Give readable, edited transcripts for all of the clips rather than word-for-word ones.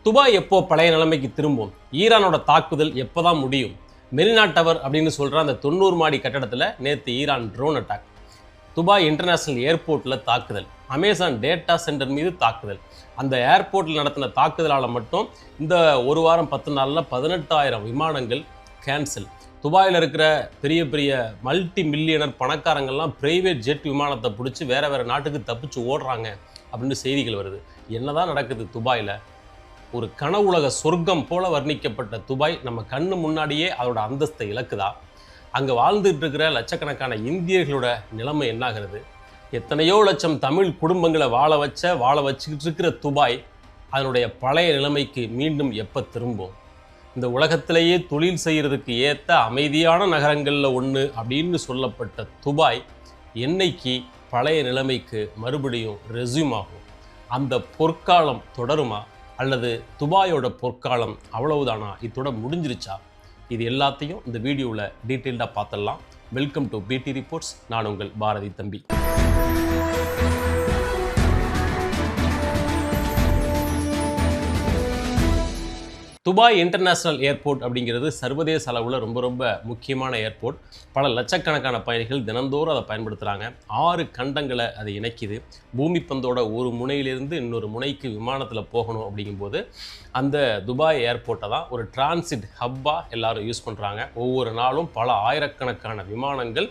Dubai எப்போ பழைய நிலைமைக்கு திரும்பும்? ஈரானோட தாக்குதல் எப்போதான் முடியும்? மெரினா டவர் அப்படின்னு சொல்கிற அந்த 90 மாடி கட்டடத்தில் நேற்று Iran drone attack, Dubai international ஏர்போர்ட்டில் தாக்குதல், அமேசான் டேட்டா சென்டர் மீது தாக்குதல். அந்த ஏர்போர்ட்டில் நடத்தின தாக்குதலால் மட்டும் இந்த ஒரு வாரம் 10 நாளில் 18,000 விமானங்கள் கேன்சல். துபாயில் இருக்கிற பெரிய பெரிய மல்டி மில்லியனர் பணக்காரங்கள்லாம் பிரைவேட் ஜெட் விமானத்தை பிடிச்சி வேறு நாட்டுக்கு தப்பிச்சு ஓடுறாங்க அப்படின்னு செய்திகள் வருது. என்னதான் நடக்குது துபாயில்? ஒரு கனவுலக சொர்க்கம் போல வர்ணிக்கப்பட்ட துபாய் நம்ம கண்ணு முன்னாடியே அதோட அந்தஸ்தை இழக்குதா? அங்கே வாழ்ந்துட்டு இருக்கிற லட்சக்கணக்கான இந்தியர்களோட நிலைமை என்னாகிறது? எத்தனையோ லட்சம் தமிழ் குடும்பங்களை வாழ வச்சுக்கிட்டு இருக்கிற துபாய் அதனுடைய பழைய நிலைமைக்கு மீண்டும் எப்போ திரும்பும்? இந்த உலகத்திலேயே தொழில் செய்கிறதுக்கு ஏற்ற அமைதியான நகரங்களில் ஒன்று அப்படின்னு சொல்லப்பட்ட துபாய் என்னைக்கு பழைய நிலைமைக்கு மறுபடியும் ரெஸ்யூம் ஆகும்? அந்த பொற்காலம் தொடருமா அல்லது துபாயோட பொற்காலம் அவ்வளவுதானா, இதோட முடிஞ்சிருச்சா? இது எல்லாத்தையும் இந்த வீடியோவில் டீட்டெயில்டாக பார்த்துடலாம். வெல்கம் டு பிடி ரிப்போர்ட்ஸ். நான் உங்கள் பாரதி தம்பி. துபாய் இன்டர்நேஷ்னல் ஏர்போர்ட் அப்படிங்கிறது சர்வதேச அளவில் ரொம்ப முக்கியமான ஏர்போர்ட். பல லட்சக்கணக்கான பயணிகள் தினந்தோறும் அதை பயன்படுத்துகிறாங்க. 6 கண்டங்களை அது இணைக்குது. பூமி பந்தோட ஒரு முனையிலிருந்து இன்னொரு முனைக்கு விமானத்தில் போகணும் அப்படிங்கும்போது அந்த துபாய் ஏர்போர்ட்டை தான் ஒரு டிரான்சிட் ஹப்பாக எல்லாரும் யூஸ் பண்ணுறாங்க. ஒவ்வொரு நாளும் பல ஆயிரக்கணக்கான விமானங்கள்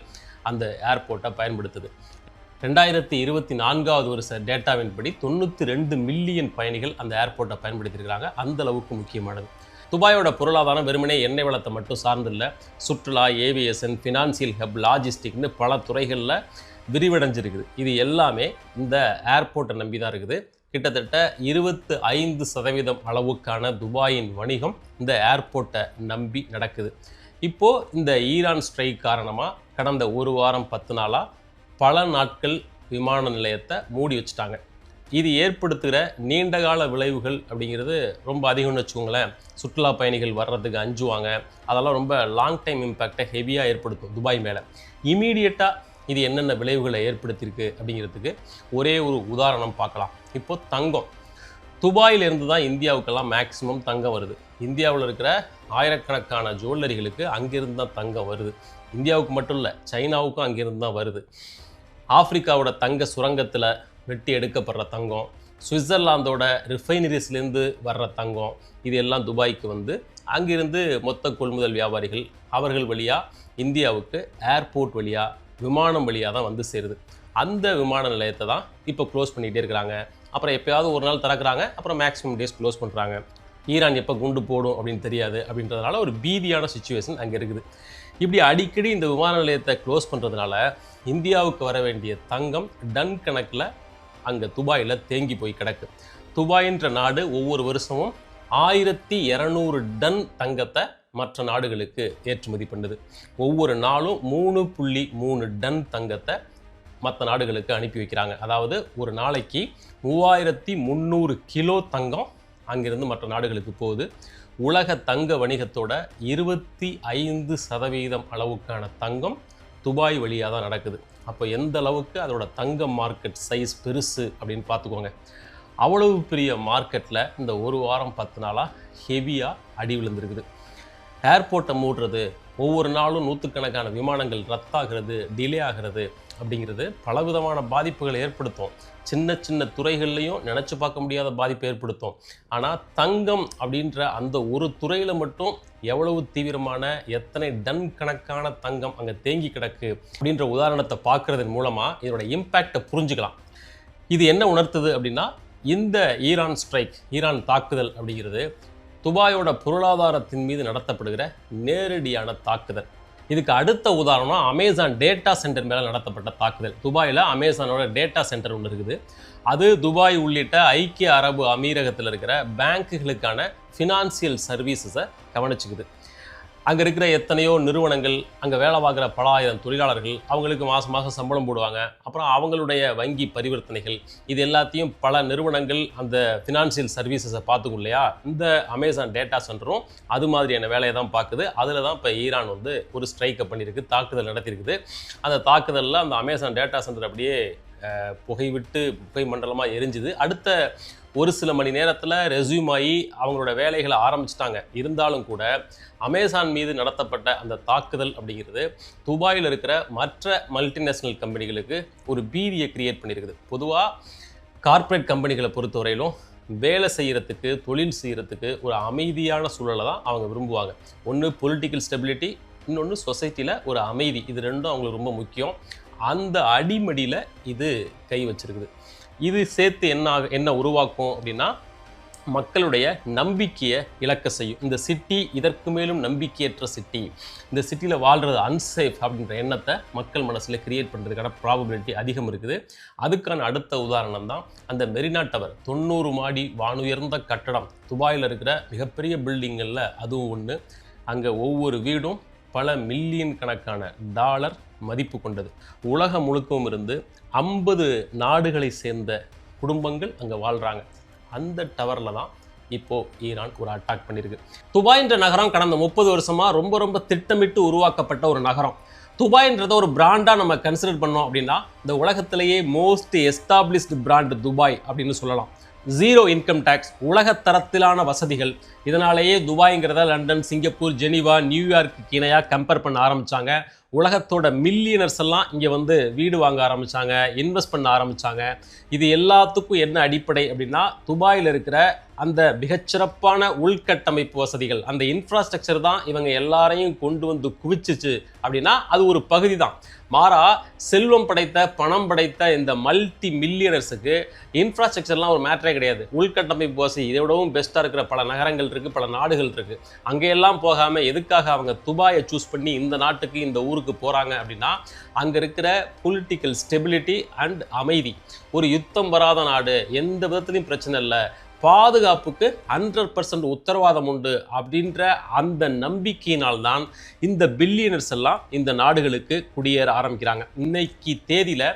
அந்த ஏர்போர்ட்டை பயன்படுத்துது. 2024 வருஷ டேட்டாவின்படி 92 மில்லியன் பயணிகள் அந்த ஏர்போர்ட்டை பயன்படுத்தியிருக்கிறாங்க. அந்த அளவுக்கு முக்கியமானது. துபாயோட பொருளாதாரம் வெறுமனே எண்ணெய் வளத்தை மட்டும் சார்ந்தில்லை. சுற்றுலா, ஏவியேஷன், ஃபினான்சியல் ஹப், லாஜிஸ்டிக்னு பல துறைகளில் விரிவடைஞ்சிருக்குது. இது எல்லாமே இந்த ஏர்போர்ட்டை நம்பி தான் இருக்குது. கிட்டத்தட்ட 25% அளவுக்கான துபாயின் வணிகம் இந்த ஏர்போர்ட்டை நம்பி நடக்குது. இப்போது இந்த ஈரான் ஸ்ட்ரைக் காரணமாக கடந்த ஒரு வாரம் 10 நாளாக பல நாட்கள் விமான நிலையத்தை மூடி வச்சுட்டாங்க. இது ஏற்படுத்துகிற நீண்டகால விளைவுகள் அப்படிங்கிறது ரொம்ப அதிகம்னு வச்சுக்கோங்களேன். சுற்றுலா பயணிகள் வர்றதுக்கு அஞ்சுவாங்க. அதெல்லாம் ரொம்ப லாங் டைம் இம்பேக்டை ஹெவியாக ஏற்படுத்தும் துபாய் மேலே. இமீடியட்டாக இது என்னென்ன விளைவுகளை ஏற்படுத்தியிருக்கு அப்படிங்கிறதுக்கு ஒரே ஒரு உதாரணம் பார்க்கலாம். இப்போது தங்கம். துபாயிலிருந்து தான் இந்தியாவுக்கெல்லாம் மேக்ஸிமம் தங்கம் வருது. இந்தியாவில் இருக்கிற ஆயிரக்கணக்கான ஜுவல்லரிகளுக்கு அங்கிருந்து தான் தங்கம் வருது. இந்தியாவுக்கு மட்டும் இல்லை, சைனாவுக்கும் அங்கிருந்து தான் வருது. ஆப்பிரிக்காவோட தங்க சுரங்கத்தில் வெட்டி எடுக்கப்படுற தங்கம், சுவிட்சர்லாந்தோட ரிஃபைனரிஸ்லேருந்து வர்ற தங்கம், இது எல்லாம் துபாய்க்கு வந்து அங்கிருந்து மொத்த கொள்முதல் வியாபாரிகள் அவர்கள் வழியாக இந்தியாவுக்கு ஏர்போர்ட் வழியாக விமானம் வழியாக தான் வந்து சேருது. அந்த விமான நிலையத்தை தான் இப்போ க்ளோஸ் பண்ணிகிட்டே இருக்கிறாங்க. அப்புறம் எப்போயாவது ஒரு நாள் திறக்கிறாங்க, அப்புறம் மேக்ஸிமம் டேஸ் க்ளோஸ் பண்ணுறாங்க. ஈரான் எப்போ குண்டு போடும் அப்படின்னு தெரியாது. அப்படின்றதுனால ஒரு பீதியான சிச்சுவேஷன் அங்கே இருக்குது. இப்படி அடிக்கடி இந்த விமான நிலையத்தை க்ளோஸ் பண்ணுறதுனால இந்தியாவுக்கு வர வேண்டிய தங்கம் டன் கணக்கில் அங்கே துபாயில் தேங்கி போய் கிடக்கு. துபாயின்ற நாடு ஒவ்வொரு வருஷமும் 1200 டன் தங்கத்தை மற்ற நாடுகளுக்கு ஏற்றுமதி பண்ணுது. ஒவ்வொரு நாளும் 3.3 டன் தங்கத்தை மற்ற நாடுகளுக்கு அனுப்பி வைக்கிறாங்க. அதாவது ஒரு நாளைக்கு 3300 கிலோ தங்கம் அங்கிருந்து மற்ற நாடுகளுக்கு போகுது. உலக தங்க வணிகத்தோட 25% அளவுக்கான தங்கம் துபாய் வழியாக தான் நடக்குது. அப்போ எந்த அளவுக்கு அதோட தங்க மார்க்கெட் சைஸ் பெருசு அப்படின்னு பார்த்துக்கோங்க. அவ்வளவு பெரிய மார்க்கெட்டில் இந்த ஒரு வாரம் 10 நாளாக ஹெவியாக அடி விழுந்திருக்குது. ஏர்போர்ட்டை மூடுறது, ஒவ்வொரு நாளும் நூற்றுக்கணக்கான விமானங்கள் ரத்தாகிறது, டிலே ஆகிறது அப்படிங்கிறது பலவிதமான பாதிப்புகளை ஏற்படுத்தும். சின்ன துறைகள்லையும் நினச்சி பார்க்க முடியாத பாதிப்பை ஏற்படுத்தும். ஆனால் தங்கம் அப்படின்ற அந்த ஒரு துறையில் மட்டும் எவ்வளவு தீவிரமான எத்தனை டன் கணக்கான தங்கம் அங்கே தேங்கி கிடக்கு அப்படின்ற உதாரணத்தை பார்க்குறதன் மூலமாக இதோட இம்பேக்டை புரிஞ்சுக்கலாம். இது என்ன உணர்த்துது அப்படின்னா, இந்த ஈரான் ஸ்ட்ரைக், ஈரான் தாக்குதல் அப்படிங்கிறது துபாயோட பொருளாதாரத்தின் மீது நடத்தப்படுகிற நேரடியான தாக்குதல். இதுக்கு அடுத்த உதாரணம் அமேசான் டேட்டா சென்டர் மேலே நடத்தப்பட்ட தாக்குதல். துபாயில் அமேசானோட டேட்டா சென்டர் ஒன்று இருக்குது. அது துபாய் உள்ளிட்ட ஐக்கிய அரபு அமீரகத்தில் இருக்கிற பேங்க்குகளுக்கான ஃபினான்சியல் சர்வீசஸை கவனிச்சுக்குது. அங்கே இருக்கிற எத்தனையோ நிறுவனங்கள், அங்கே வேலை பார்க்குற பல ஆயிரம் தொழிலாளர்கள், அவங்களுக்கு மாதம் சம்பளம் போடுவாங்க. அப்புறம் அவங்களுடைய வங்கி பரிவர்த்தனைகள், இது எல்லாத்தையும் பல நிறுவனங்கள் அந்த ஃபினான்சியல் சர்வீசஸை பார்த்துக்கும் இல்லையா. இந்த அமேசான் டேட்டா சென்டரும் அது மாதிரியான வேலையை தான் பார்க்குது. அதில் தான் இப்போ ஈரான் வந்து ஒரு ஸ்ட்ரைக்கை பண்ணியிருக்கு, தாக்குதல் நடத்தியிருக்குது. அந்த தாக்குதலில் அந்த அமேசான் டேட்டா சென்டர் அப்படியே புகை மண்டலமாக எரிஞ்சுது. அடுத்த ஒரு சில மணி நேரத்தில் ரெஸ்யூம் ஆகி அவங்களோட வேலைகளை ஆரம்பிச்சிட்டாங்க. இருந்தாலும் கூட அமேசான் மீது நடத்தப்பட்ட அந்த தாக்குதல் அப்படிங்கிறது துபாயில் இருக்கிற மற்ற மல்டிநேஷ்னல் கம்பெனிகளுக்கு ஒரு பீதியை கிரியேட் பண்ணியிருக்குது. பொதுவாக கார்ப்பரேட் கம்பெனிகளை பொறுத்தவரையிலும் வேலை செய்கிறதுக்கு, தொழில் செய்கிறதுக்கு ஒரு அமைதியான சூழலை தான் அவங்க விரும்புவாங்க. ஒன்று பொலிட்டிக்கல் ஸ்டெபிலிட்டி, இன்னொன்று சொசைட்டியில் ஒரு அமைதி. இது ரெண்டும் அவங்களுக்கு ரொம்ப முக்கியம். அந்த அடிமடியில் இது கை வச்சிருக்குது. இது சேர்த்து என்ன உருவாக்கும் அப்படின்னா, மக்களுடைய நம்பிக்கையை இழக்க செய்யும். இந்த சிட்டி இதற்கு மேலும் நம்பிக்கையற்ற சிட்டி, இந்த சிட்டியில் வாழ்கிறது அன்சேஃப் அப்படின்ற எண்ணத்தை மக்கள் மனசில் கிரியேட் பண்ணுறதுக்கான ப்ராபபிலிட்டி அதிகம் இருக்குது. அதுக்கான அடுத்த உதாரணம் தான் அந்த மெரினா டவர். 90 மாடி வானுயர்ந்த கட்டடம், துபாயில் இருக்கிற மிகப்பெரிய பில்டிங்களில் அதுவும் ஒன்று. அங்கே ஒவ்வொரு வீடும் பல மில்லியன் கணக்கான டாலர் மதிப்பு கொண்டது. உலகம் முழுக்கவும் இருந்து 50 நாடுகளை சேர்ந்த குடும்பங்கள் அங்கே வாழ்கிறாங்க. அந்த டவரில் தான் இப்போது ஈரான் ஒரு அட்டாக் பண்ணியிருக்கு. துபாய்ன்ற நகரம் கடந்த 30 வருஷமாக ரொம்ப திட்டமிட்டு உருவாக்கப்பட்ட ஒரு நகரம். துபாய்ன்றத ஒரு பிராண்டாக நம்ம கன்சிடர் பண்ணோம் அப்படின்னா, இந்த உலகத்திலேயே மோஸ்ட் எஸ்டாப்ளிஷ்டு பிராண்ட் துபாய் அப்படின்னு சொல்லலாம். 0 இன்கம் டேக்ஸ், உலகத்தரத்திலான வசதிகள். இதனாலேயே துபாய்ங்கிறத லண்டன், சிங்கப்பூர், ஜெனீவா, நியூயார்க்கு இணையாக கம்பேர் பண்ண ஆரம்பித்தாங்க. உலகத்தோட மில்லியனர்ஸ் எல்லாம் இங்கே வந்து வீடு வாங்க ஆரம்பித்தாங்க, இன்வெஸ்ட் பண்ண ஆரம்பித்தாங்க. இது எல்லாத்துக்கும் என்ன அடிப்படை அப்படின்னா, துபாயில் இருக்கிற அந்த மிகச்சிறப்பான உள்கட்டமைப்பு வசதிகள், அந்த இன்ஃப்ராஸ்ட்ரக்சர் தான் இவங்க எல்லாரையும் கொண்டு வந்து குவிச்சிச்சு அப்படின்னா அது ஒரு பகுதி தான். மாறா செல்வம் படைத்த, பணம் படைத்த இந்த மல்டி மில்லியனர்ஸுக்கு இன்ஃப்ராஸ்ட்ரக்சர்லாம் ஒரு மேட்டரே கிடையாது. உள்கட்டமைப்பு வசதி இதை விடவும் பெஸ்ட்டாக இருக்கிற பல நகரங்கள் இருக்குது, பல நாடுகள் இருக்குது. அங்கேயெல்லாம் போகாமல் எதுக்காக அவங்க துபாயை சூஸ் பண்ணி இந்த நாட்டுக்கு, இந்த ஊருக்கு போகிறாங்க அப்படின்னா, அங்கே இருக்கிற பொலிட்டிக்கல் ஸ்டெபிலிட்டி அண்ட் அமைதி. ஒரு யுத்தம் வராத நாடு, எந்த விதத்துலையும் பிரச்சனை இல்லை, பாதுகாப்புக்கு 100% உத்தரவாதம் உண்டு அப்படின்ற அந்த நம்பிக்கையினால்தான் இந்த பில்லியனர்ஸ் எல்லாம் இந்த நாடுகளுக்கு குடியேற ஆரம்பிக்கிறாங்க. இன்னைக்கு தேதியில்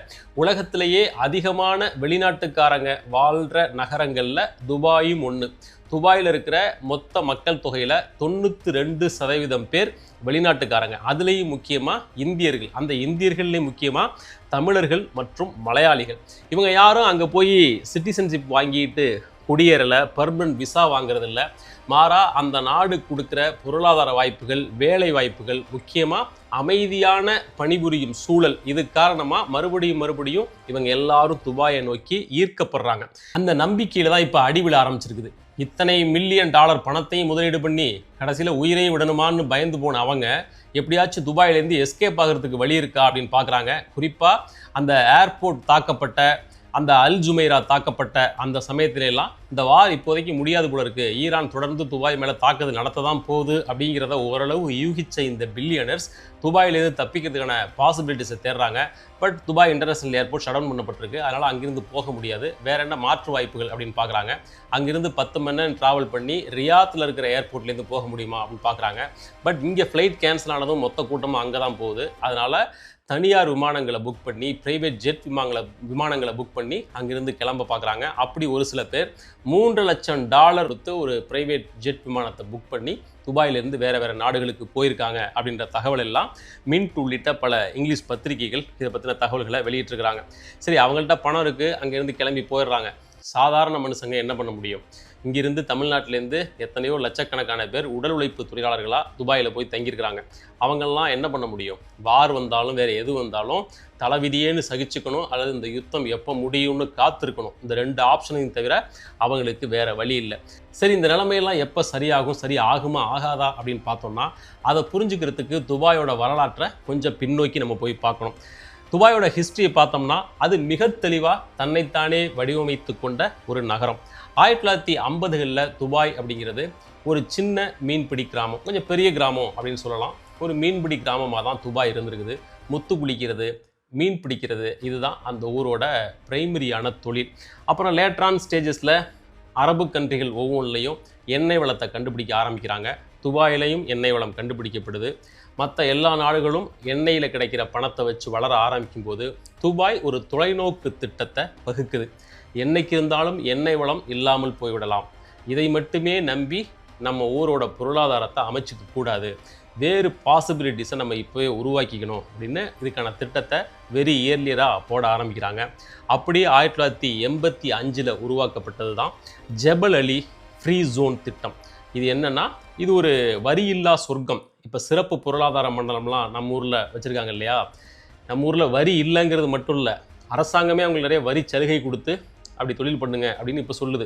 உலகத்திலேயே அதிகமான வெளிநாட்டுக்காரங்க வாழ்கிற நகரங்களில் துபாயும் ஒன்று. துபாயில் இருக்கிற மொத்த மக்கள் தொகையில் 92% பேர் வெளிநாட்டுக்காரங்க. அதுலேயும் முக்கியமாக இந்தியர்கள். அந்த இந்தியர்கள்லேயும் முக்கியமாக தமிழர்கள் மற்றும் மலையாளிகள். இவங்க யாரும் அங்கே போய் சிட்டிசன்ஷிப் வாங்கிட்டு குடியேறலை, பர்மனன்ட் விசா வாங்குறதில்ல. மாறா அந்த நாடு கொடுக்குற பொருளாதார வாய்ப்புகள், வேலை வாய்ப்புகள், முக்கியமாக அமைதியான பணிபுரியும் சூழல், இது காரணமாக மறுபடியும் இவங்க எல்லாரும் துபாயை நோக்கி ஈர்க்கப்படுறாங்க. அந்த நம்பிக்கையில் தான் இப்போ அடிவிட ஆரம்பிச்சிருக்குது. இத்தனை மில்லியன் டாலர் பணத்தையும் முதலீடு பண்ணி கடைசியில் உயிரையும் விடணுமான்னு பயந்து போன அவங்க எப்படியாச்சும் துபாயிலேருந்து எஸ்கேப் ஆகிறதுக்கு வழி இருக்கா அப்படின்னு பார்க்குறாங்க. குறிப்பாக அந்த ஏர்போர்ட் தாக்கப்பட்ட, அந்த அல் ஜுமைரா தாக்கப்பட்ட அந்த சமயத்திலெல்லாம் இந்த வார் இப்போதைக்கு முடியாது போல இருக்குது, ஈரான் தொடர்ந்து துபாய் மேலே தாக்குதல் நடத்த தான் போகுது அப்படிங்கிறத ஓரளவு யூகிச்ச இந்த பில்லியனர்ஸ் துபாயிலேருந்து தப்பிக்கிறதுக்கான பாசிபிலிட்டிஸை தேடுறாங்க. But Dubai international airport shut down பண்ணப்பட்டிருக்கு. அதனால் அங்கிருந்து போக முடியாது. வேற என்ன மாற்று வாய்ப்புகள் அப்படின்னு பார்க்குறாங்க. அங்கிருந்து 10 மணி நேரம் ட்ராவல் பண்ணி ரியாத்தில் இருக்கிற ஏர்போர்ட்லேருந்து போக முடியுமா அப்படின்னு பார்க்குறாங்க. பட் இங்கே ஃப்ளைட் கேன்சல் ஆனதும் மொத்த கூட்டமும் அங்கே தான் போகுது. அதனால் தனியார் விமானங்களை புக் பண்ணி, பிரைவேட் ஜெட் விமானங்களை புக் பண்ணி அங்கிருந்து கிளம்ப பார்க்குறாங்க. அப்படி ஒரு சில பேர் $3 லட்சம் கொடுத்து ஒரு பிரைவேட் ஜெட் விமானத்தை புக் பண்ணி துபாயிலிருந்து வேறு நாடுகளுக்கு போயிருக்காங்க அப்படின்ற தகவல் எல்லாம் மின்ட் உள்ளிட்ட பல இங்கிலீஷ் பத்திரிகைகள் இதை பற்றின தகவல்களை வெளியிட்டிருக்கிறாங்க. சரி, அவங்கள்ட்ட பணம் இருக்குது, அங்கேருந்து கிளம்பி போயிடுறாங்க. சாதாரண மனுஷங்க என்ன பண்ண முடியும்? இங்கிருந்து தமிழ்நாட்டிலேருந்து எத்தனையோ லட்சக்கணக்கான பேர் உடல் உழைப்பு தொழிலாளர்களாக துபாயில் போய் தங்கியிருக்கிறாங்க. அவங்கெல்லாம் என்ன பண்ண முடியும்? வார் வந்தாலும் வேறு எது வந்தாலும் தலைவிதியேன்னு சகிச்சுக்கணும், அல்லது இந்த யுத்தம் எப்போ முடியும்னு காத்திருக்கணும். இந்த 2 ஆப்ஷனையும் தவிர அவங்களுக்கு வேறு வழி இல்லை. சரி, இந்த நிலைமையெல்லாம் எப்போ சரியாகும், சரி ஆகுமா ஆகாதா அப்படின்னு பார்த்தோம்னா, அதை புரிஞ்சுக்கிறதுக்கு துபாயோட வரலாற்றை கொஞ்சம் பின்னோக்கி நம்ம போய் பார்க்கணும். துபாயோட ஹிஸ்ட்ரியை பார்த்தோம்னா அது மிக தெளிவாக தன்னைத்தானே வடிவமைத்து கொண்ட ஒரு நகரம். 1950களில் துபாய் அப்படிங்கிறது ஒரு சின்ன மீன்பிடி கிராமம், கொஞ்சம் பெரிய கிராமம் அப்படின்னு சொல்லலாம். ஒரு மீன்பிடி கிராமமாக தான் துபாய் இருந்திருக்குது. முத்து குளிக்கிறது, மீன் பிடிக்கிறது, இதுதான் அந்த ஊரோட பிரைமரியான தொழில். அப்புறம் லேட்டரான் ஸ்டேஜஸில் அரபு கண்ட்ரிகள் ஒவ்வொன்றிலையும் எண்ணெய் வளத்தை கண்டுபிடிக்க ஆரம்பிக்கிறாங்க. துபாயிலையும் எண்ணெய் வளம் கண்டுபிடிக்கப்படுது. மற்ற எல்லா நாடுகளும் எண்ணெயில் கிடைக்கிற பணத்தை வச்சு வளர ஆரம்பிக்கும் போது துபாய் ஒரு தொலைநோக்கு திட்டத்தை வகுக்குது. என்னைக்கு இருந்தாலும் எண்ணெய் வளம் இல்லாமல் போய்விடலாம், இதை மட்டுமே நம்பி நம்ம ஊரோட பொருளாதாரத்தை அமைச்சிக்க கூடாது. வேறு பாசிபிலிட்டிஸை நம்ம இப்போவே உருவாக்கிக்கணும் அப்படின்னு இதுக்கான திட்டத்தை வெரி இயர்லியராக போட ஆரம்பிக்கிறாங்க. அப்படியே 1985 உருவாக்கப்பட்டது தான் ஜபல் அலி ஃப்ரீ ஜோன் திட்டம். இது என்னென்னா, இது ஒரு வரியில்லா சொர்க்கம். இப்போ சிறப்பு பொருளாதார மண்டலம்லாம் நம்ம ஊரில் வச்சுருக்காங்க இல்லையா, நம்ம ஊரில் வரி இல்லைங்கிறது மட்டும் இல்லை, அரசாங்கமே அவங்களுக்கு நிறைய வரி சலுகை கொடுத்து அப்படி தொழில் பண்ணுங்க அப்படின்னு இப்போ சொல்லுது.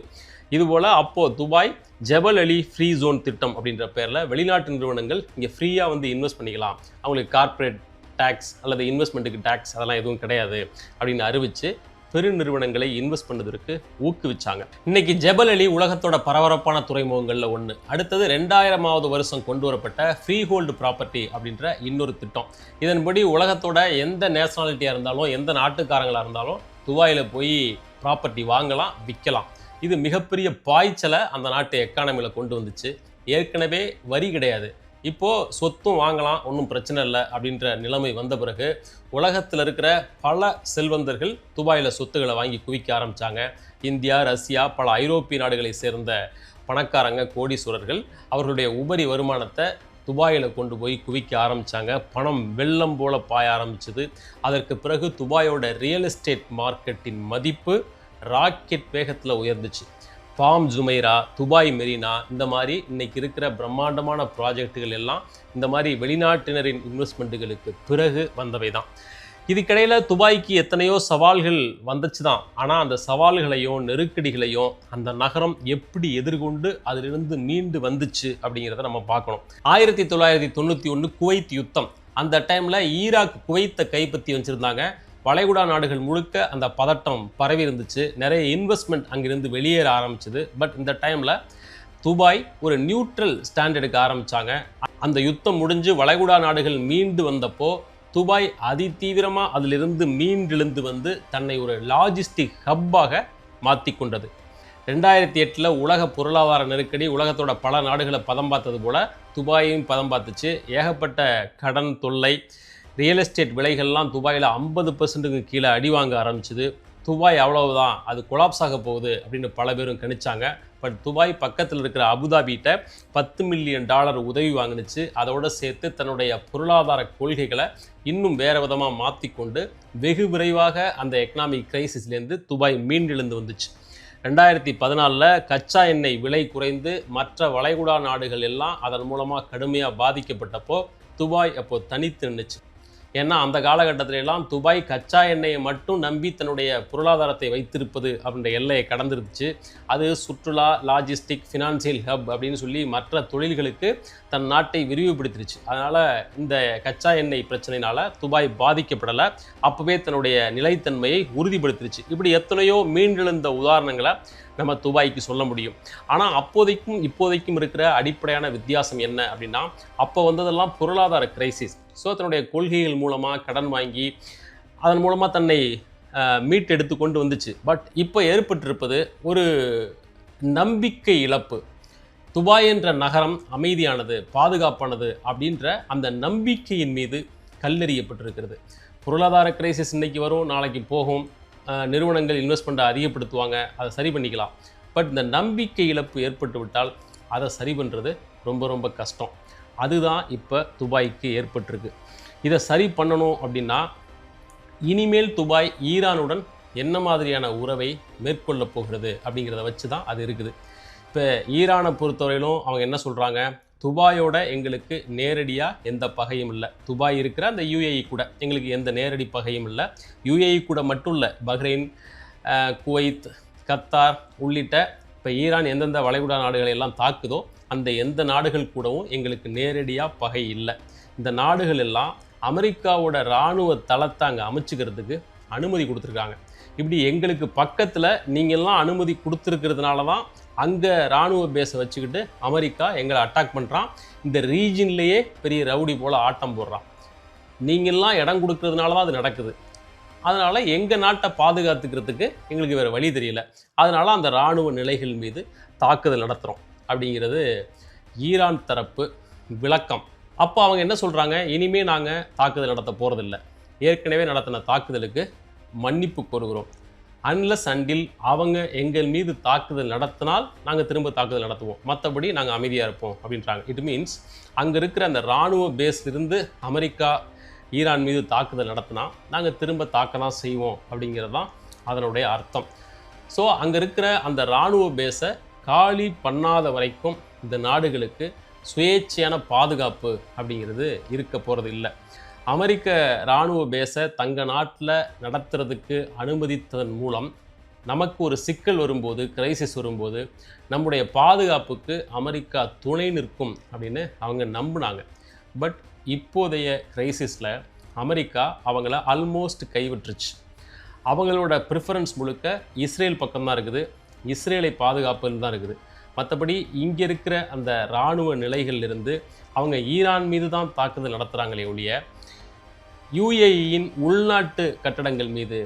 இதுபோல் அப்போது துபாய் ஜபல் அலி ஃப்ரீ ஜோன் திட்டம் அப்படின்ற பேரில் வெளிநாட்டு நிறுவனங்கள் இங்கே ஃப்ரீயாக வந்து இன்வெஸ்ட் பண்ணிக்கலாம், அவங்களுக்கு கார்ப்பரேட் டேக்ஸ் அல்லது இன்வெஸ்ட்மெண்ட்டுக்கு டேக்ஸ் அதெல்லாம் எதுவும் கிடையாது அப்படின்னு அறிவித்து பெரு நிறுவனங்களை இன்வெஸ்ட் பண்ணதற்கு ஊக்குவிச்சாங்க. இன்னைக்கு ஜபல் அலி உலகத்தோட பரபரப்பான துறைமுகங்களில் ஒன்று. அடுத்தது 2000வது வருஷம் கொண்டு வரப்பட்ட ஃப்ரீ ஹோல்டு ப்ராப்பர்ட்டி அப்படின்ற இன்னொரு திட்டம். இதன்படி உலகத்தோட எந்த நேஷனாலிட்டியாக இருந்தாலும் எந்த நாட்டுக்காரங்களாக இருந்தாலும் துபாயில் போய் ப்ராப்பர்ட்டி வாங்கலாம், விற்கலாம். இது மிகப்பெரிய பாய்ச்சலை அந்த நாட்டு எக்கானமியில் கொண்டு வந்துச்சு. ஏற்கனவே வரி கிடையாது, இப்போது சொத்தும் வாங்கலாம், ஒன்றும் பிரச்சனை இல்லை அப்படின்ற நிலைமை வந்த பிறகு உலகத்தில் இருக்கிற பல செல்வந்தர்கள் துபாயில் சொத்துக்களை வாங்கி குவிக்க ஆரம்பித்தாங்க. இந்தியா, ரஷ்யா, பல ஐரோப்பிய நாடுகளை சேர்ந்த பணக்காரங்க, கோடீஸ்வரர்கள் அவர்களுடைய உபரி வருமானத்தை துபாயில் கொண்டு போய் குவிக்க ஆரம்பித்தாங்க. பணம் வெள்ளம் போல பாய ஆரம்பிச்சது. அதற்கு பிறகு துபாயோட ரியல் எஸ்டேட் மார்க்கெட்டின் மதிப்பு ராக்கெட் வேகத்தில் உயர்ந்துச்சு. பாம் ஜுமைரா, துபாய் மெரினா, இந்த மாதிரி இன்றைக்கி இருக்கிற பிரம்மாண்டமான ப்ராஜெக்டுகள் எல்லாம் இந்த மாதிரி வெளிநாட்டினரின் இன்வெஸ்ட்மெண்ட்டுகளுக்கு பிறகு வந்தவை தான். இதுக்கிடையில் துபாய்க்கு எத்தனையோ சவால்கள் வந்துச்சு தான். ஆனால் அந்த சவால்களையும் நெருக்கடிகளையும் அந்த நகரம் எப்படி எதிர்கொண்டு அதிலிருந்து மீண்டு வந்துச்சு அப்படிங்கிறத நம்ம பார்க்கணும். 1991 குவைத் யுத்தம். அந்த டைமில் ஈராக் குவைத்தை கைப்பற்றி வச்சுருந்தாங்க. வளைகுடா நாடுகள் முழுக்க அந்த பதட்டம் பரவி இருந்துச்சு. நிறைய இன்வெஸ்ட்மெண்ட் அங்கிருந்து வெளியேற ஆரம்பிச்சது. பட் இந்த டைமில் துபாய் ஒரு நியூட்ரல் ஸ்டாண்ட் எடுக்க ஆரம்பித்தாங்க. அந்த யுத்தம் முடிஞ்சு வளைகுடா நாடுகள் மீண்டு வந்தப்போ துபாய் அதிதீவிரமாக அதிலிருந்து மீண்டெழுந்து வந்து தன்னை ஒரு லாஜிஸ்டிக் ஹப்பாக மாற்றி கொண்டது. 2008 உலக பொருளாதார நெருக்கடி உலகத்தோட பல நாடுகளை பதம் பார்த்தது போல் துபாயையும் பதம் பார்த்துச்சு. ஏகப்பட்ட கடன் தொல்லை, ரியல் எஸ்டேட் விலைகள்லாம் துபாயில் 50% கீழே அடி வாங்க ஆரம்பிச்சுது. துபாய் அவ்வளவுதான், அது கொலாப்ஸ் ஆக போகுது அப்படின்னு பல பேரும் கணிச்சாங்க. பட் துபாய் பக்கத்தில் இருக்கிற அபுதாபிகிட்ட $10 மில்லியன் உதவி வாங்கினுச்சு. அதோடு சேர்த்து தன்னுடைய பொருளாதார கொள்கைகளை இன்னும் வேறு விதமாக மாற்றிக்கொண்டு வெகு விரைவாக அந்த எக்கனாமிக் கிரைசிஸ்லேருந்து துபாய் மீண்டெழுந்து வந்துச்சு. 2014 கச்சா எண்ணெய் விலை குறைந்து மற்ற வளைகுடா நாடுகள் எல்லாம் அதன் மூலமாக கடுமையாக பாதிக்கப்பட்டப்போ துபாய் அப்போது தனித்து நின்றுச்சு. ஏன்னா அந்த காலகட்டத்திலெல்லாம் துபாய் கச்சா எண்ணெயை மட்டும் நம்பி தன்னுடைய பொருளாதாரத்தை வைத்திருப்பது அப்படின்ற எல்லையை கடந்துருச்சு. அது சுற்றுலா, லாஜிஸ்டிக், ஃபினான்சியல் ஹப் அப்படின்னு சொல்லி மற்ற தொழில்களுக்கு தன் நாட்டை விரிவுபடுத்திருச்சு. அதனால் இந்த கச்சா எண்ணெய் பிரச்சனையினால் துபாய் பாதிக்கப்படலை. அப்போவே தன்னுடைய நிலைத்தன்மையை உறுதிப்படுத்திருச்சு. இப்படி எத்தனையோ மீண்டெழுந்த உதாரணங்களை நம்ம துபாய்க்கு சொல்ல முடியும். ஆனால் அப்போதைக்கும் இப்போதைக்கும் இருக்கிற அடிப்படையான வித்தியாசம் என்ன அப்படின்னா, அப்போ வந்ததெல்லாம் பொருளாதார கிரைசிஸ். ஸோ தன்னுடைய கொள்கைகள் மூலமாக கடன் வாங்கி அதன் மூலமாக தன்னை மீட்டெடுத்து கொண்டு வந்துச்சு. பட் இப்போ ஏற்பட்டிருப்பது ஒரு நம்பிக்கை இழப்பு. துபாய் என்ற நகரம் அமைதியானது, பாதுகாப்பானது அப்படின்ற அந்த நம்பிக்கையின் மீது கல்லெறியப்பட்டிருக்கிறது. பொருளாதார கிரைசிஸ் இன்றைக்கி வரும், நாளைக்கு போகும், நிறுவனங்கள் இன்வெஸ்ட்மெண்ட்டை அதிகப்படுத்துவாங்க, அதை சரி பண்ணிக்கலாம். பட் இந்த நம்பிக்கை இழப்பு ஏற்பட்டு விட்டால் அதை சரி பண்ணுறது ரொம்ப ரொம்ப கஷ்டம். அதுதான் இப்போ துபாய்க்கு ஏற்பட்டிருக்கு. இதை சரி பண்ணணும் அப்படின்னா இனிமேல் துபாய் ஈரானுடன் என்ன மாதிரியான உறவை மேற்கொள்ள போகிறது அப்படிங்கிறத வச்சு தான் அது இருக்குது. இப்போ ஈரானை பொறுத்தவரையிலும் அவங்க என்ன சொல்கிறாங்க, துபாயோட எங்களுக்கு நேரடியாக எந்த பகையும் இல்லை. துபாய் இருக்கிற அந்த யுஏஇ கூட எங்களுக்கு எந்த நேரடி பகையும் இல்லை. யுஏஇ கூட மட்டும் இல்லை, பஹ்ரைன், குவைத், கத்தார் உள்ளிட்ட இப்போ ஈரான் எந்தெந்த வளைகுடா நாடுகளை எல்லாம் தாக்குதோ அந்த எந்த நாடுகள் கூடவும் எங்களுக்கு நேரடியாக பகை இல்லை. இந்த நாடுகள் எல்லாம் அமெரிக்காவோட இராணுவ தளத்தை அங்கே அமைச்சுக்கிறதுக்கு அனுமதி கொடுத்துருக்காங்க. இப்படி எங்களுக்கு பக்கத்தில் நீங்கள்லாம் அனுமதி கொடுத்துருக்கிறதுனால தான் அங்கே இராணுவ பேஸை வச்சுக்கிட்டு அமெரிக்கா எங்களை அட்டாக் பண்ணுறான். இந்த ரீஜன்லேயே பெரிய ரவுடி போல் ஆட்டம் போடுறான். நீங்கள்லாம் இடம் கொடுக்கறதுனால தான் அது நடக்குது. அதனால் எங்கள் நாட்டை பாதுகாத்துக்கிறதுக்கு எங்களுக்கு வேறு வழி தெரியல. அதனால் அந்த இராணுவ நிலைகள் மீது தாக்குதல் நடத்துகிறோம் அப்படிங்கிறது ஈரான் தரப்பு விளக்கம். அப்போ அவங்க என்ன சொல்கிறாங்க, இனிமேல் நாங்கள் தாக்குதல் நடத்த போகிறதில்ல, ஏற்கனவே நடத்தின தாக்குதலுக்கு மன்னிப்பு கோருகிறோம். அன்லஸ் அண்டில் அவங்க எங்கள் மீது தாக்குதல் நடத்தினால் நாங்கள் திரும்ப தாக்குதல் நடத்துவோம், மற்றபடி நாங்கள் அமைதியாக இருப்போம் அப்படின்றாங்க. இட் மீன்ஸ் அங்கே இருக்கிற அந்த இராணுவ பேஸ் இருந்து அமெரிக்கா ஈரான் மீது தாக்குதல் நடத்தினா நாங்கள் திரும்ப தாக்க தான் செய்வோம் அப்படிங்கிறது தான் அதனுடைய அர்த்தம். ஸோ அங்கே இருக்கிற அந்த இராணுவ பேஸை காலி பண்ணாத வரைக்கும் இந்த நாடுகளுக்கு சுயேட்சையான பாதுகாப்பு அப்படிங்கிறது இருக்க போகிறது இல்லை. அமெரிக்க இராணுவ பேஸை தங்க நாட்டில் நடத்துறதுக்கு அனுமதித்ததன் மூலம் நமக்கு ஒரு சிக்கல் வரும்போது, கிரைசிஸ் வரும்போது நம்முடைய பாதுகாப்புக்கு அமெரிக்கா துணை நிற்கும் அப்படின்னு அவங்க நம்பினாங்க. பட் இப்போதைய கிரைசிஸில் அமெரிக்கா அவங்கள ஆல்மோஸ்ட் கைவிட்டுருச்சு. அவங்களோட ப்ரிஃபரன்ஸ் முழுக்க இஸ்ரேல் பக்கம்தான் இருக்குது, இஸ்ரேலை பாதுகாப்புன்னு தான் இருக்குது. மற்றபடி இங்கே இருக்கிற அந்த இராணுவ நிலைகளிலிருந்து அவங்க ஈரான் மீது தான் தாக்குதல் நடத்துகிறாங்களே ஒழிய யுஏஇயின் உள்நாட்டு கட்டடங்கள் மீது,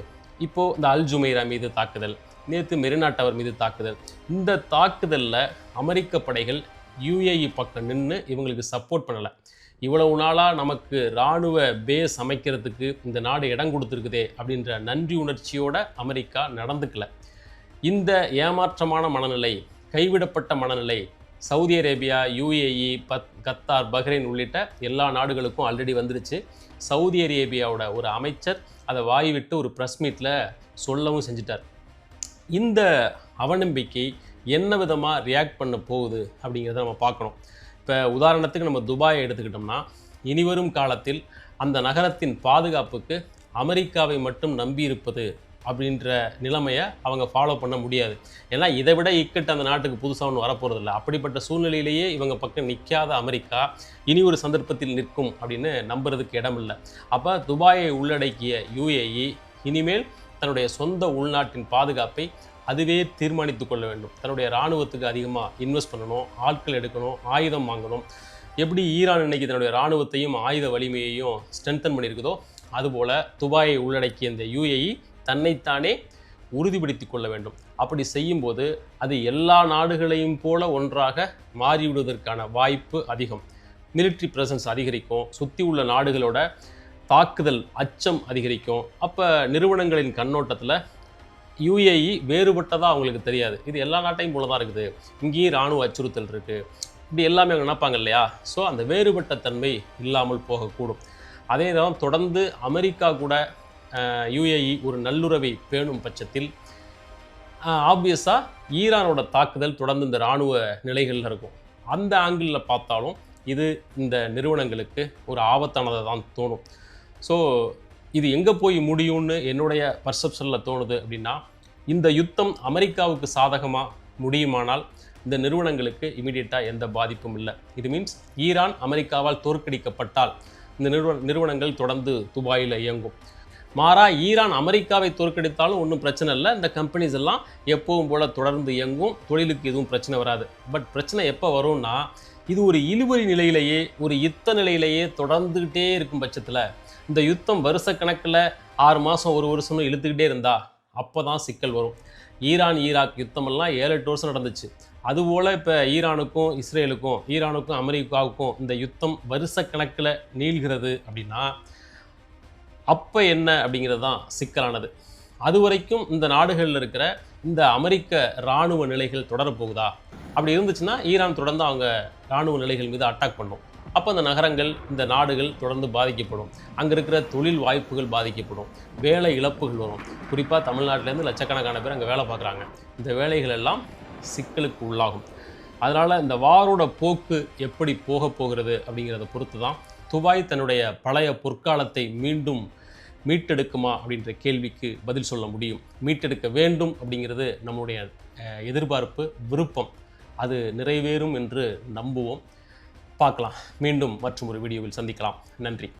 இப்போது இந்த அல் ஜுமைரா மீது தாக்குதல், நேற்று மெரினா டவர் மீது தாக்குதல், இந்த தாக்குதலில் அமெரிக்க படைகள் யுஏஇ பக்கம் நின்று இவங்களுக்கு சப்போர்ட் பண்ணலை. இவ்வளவு நாளாக நமக்கு இராணுவ பேஸ் அமைக்கிறதுக்கு இந்த நாடு இடம் கொடுத்துருக்குதே அப்படின்ற நன்றி உணர்ச்சியோட அமெரிக்கா நடந்துக்கல. இந்த ஏமாற்றமான மனநிலை, கைவிடப்பட்ட மனநிலை Saudi Arabia, UAE, Qatar, Bahrain உள்ளிட்ட எல்லா நாடுகளுக்கும் ஆல்ரெடி வந்துருச்சு. சவுதி அரேபியாவோட ஒரு அமைச்சர் அதை வாய்விட்டு ஒரு ப்ரெஸ் மீட்டில் சொல்லவும் செஞ்சிட்டார். இந்த அவநம்பிக்கை என்ன விதமாக ரியாக்ட் பண்ண போகுது அப்படிங்கிறத நம்ம பார்க்கணும். இப்போ உதாரணத்துக்கு நம்ம துபாயை எடுத்துக்கிட்டோம்னா, இனிவரும் காலத்தில் அந்த நகரத்தின் பாதுகாப்புக்கு அமெரிக்காவை மட்டும் நம்பி இருப்பது அப்படின்ற நிலைமையை அவங்க ஃபாலோ பண்ண முடியாது. ஏன்னா இதை விட இக்கட்டு அந்த நாட்டுக்கு புதுசாக ஒன்று வரப்போகிறதில்ல. அப்படிப்பட்ட சூழ்நிலையிலேயே இவங்க பக்கம் நிற்காத அமெரிக்கா இனி ஒரு சந்தர்ப்பத்தில் நிற்கும் அப்படின்னு நம்புறதுக்கு இடம் இல்லை. அப்போ துபாயை உள்ளடக்கிய யுஏஇ இனிமேல் தன்னுடைய சொந்த உள்நாட்டின் பாதுகாப்பை அதுவே தீர்மானித்து கொள்ள வேண்டும். தன்னுடைய இராணுவத்துக்கு அதிகமாக இன்வெஸ்ட் பண்ணணும், ஆட்கள் எடுக்கணும், ஆயுதம் வாங்கணும். எப்படி ஈரான் இன்னைக்கு தன்னுடைய இராணுவத்தையும் ஆயுத வலிமையையும் ஸ்ட்ரென்தன் பண்ணியிருக்குதோ, அதுபோல் துபாயை உள்ளடக்கிய இந்த யுஏஇ தன்னைத்தானே உறுதிப்படுத்தி கொள்ள வேண்டும். அப்படி செய்யும்போது அது எல்லா நாடுகளையும் போல ஒன்றாக மாறிவிடுவதற்கான வாய்ப்பு அதிகம். மிலிட்ரி ப்ரெசன்ஸ் அதிகரிக்கும், சுற்றி உள்ள நாடுகளோட தாக்குதல் அச்சம் அதிகரிக்கும். அப்போ நிறுவனங்களின் கண்ணோட்டத்தில் யுஏஇ வேறுபட்டதாக அவங்களுக்கு தெரியாது. இது எல்லா நாட்டையும் போல தான் இருக்குது, இங்கேயும் இராணுவ அச்சுறுத்தல் இருக்குது, இப்படி எல்லாமே அவங்க நினைப்பாங்க இல்லையா? ஸோ அந்த வேறுபட்ட தன்மை இல்லாமல் போகக்கூடும். அதே தான் தொடர்ந்து அமெரிக்கா கூட யுஏஇ ஒரு நல்லுறவை பேணும் பட்சத்தில் ஆப்வியஸாக ஈரானோட தாக்குதல் தொடர்ந்து இந்த இராணுவ நிலைகளில் இருக்கும். அந்த ஆங்கிளில் பார்த்தாலும் இது இந்த நிறுவனங்களுக்கு ஒரு ஆபத்தானதாக தான் தோணும். ஸோ இது எங்கே போய் முடியும்னு என்னுடைய பர்செப்ஷனில் தோணுது அப்படின்னா, இந்த யுத்தம் அமெரிக்காவுக்கு சாதகமாக முடியுமானால் இந்த நிறுவனங்களுக்கு இமீடியட்டாக எந்த பாதிப்பும் இல்லை. இது மீன்ஸ் ஈரான் அமெரிக்காவால் தோற்கடிக்கப்பட்டால் இந்த நிறுவனங்கள் தொடர்ந்து துபாயில் இயங்கும். மாறா ஈரான் அமெரிக்காவை தோற்கடித்தாலும் ஒன்றும் பிரச்சனை இல்லை, இந்த கம்பெனிஸ் எல்லாம் எப்பவும் போல் தொடர்ந்து இயங்கும், தொழிலுக்கு எதுவும் பிரச்சனை வராது. பட் பிரச்சனை எப்போ வரும்னா, இது ஒரு இழுபறி நிலையிலேயே, ஒரு யுத்த நிலையிலேயே தொடர்ந்துக்கிட்டே இருக்கும் பட்சத்தில், இந்த யுத்தம் வருஷக்கணக்கில் 6 மாதம் 1 வருஷம்னு இழுத்துக்கிட்டே இருந்தால் அப்போ தான் சிக்கல் வரும். ஈரான் ஈராக் யுத்தமெல்லாம் 7-8 வருஷம் நடந்துச்சு. அதுபோல் இப்போ ஈரானுக்கும் அமெரிக்காவுக்கும் இந்த யுத்தம் வருஷக்கணக்கில் நீள்கிறது அப்படின்னா அப்போ என்ன அப்படிங்கிறது தான் சிக்கலானது. அது வரைக்கும் இந்த நாடுகளில் இருக்கிற இந்த அமெரிக்க இராணுவ நிலைகள் தொடரப்போகுதா? அப்படி இருந்துச்சுன்னா ஈரான் தொடர்ந்து அவங்க இராணுவ நிலைகள் மீது அட்டாக் பண்ணும். அப்போ அந்த நகரங்கள், இந்த நாடுகள் தொடர்ந்து பாதிக்கப்படும். அங்கே இருக்கிற தொழில் வாய்ப்புகள் பாதிக்கப்படும், வேலை இழப்புகள் வரும். குறிப்பாக தமிழ்நாட்டிலேருந்து லட்சக்கணக்கான பேர் அங்கே வேலை பார்க்குறாங்க. இந்த வேலைகள் எல்லாம் சிக்கலுக்கு உள்ளாகும். அதனால் இந்த வாரோட போக்கு எப்படி போக போகிறது அப்படிங்கிறத பொறுத்து தான் துபாய் தன்னுடைய பழைய பொற்காலத்தை மீண்டும் மீட்டெடுக்குமா அப்படின்ற கேள்விக்கு பதில் சொல்ல முடியும். மீட்டெடுக்க வேண்டும் அப்படிங்கிறது நம்முடைய எதிர்பார்ப்பு, விருப்பம். அது நிறைவேறும் என்று நம்புவோம். பார்க்கலாம். மீண்டும் மற்றும் ஒரு வீடியோவில் சந்திக்கலாம். நன்றி.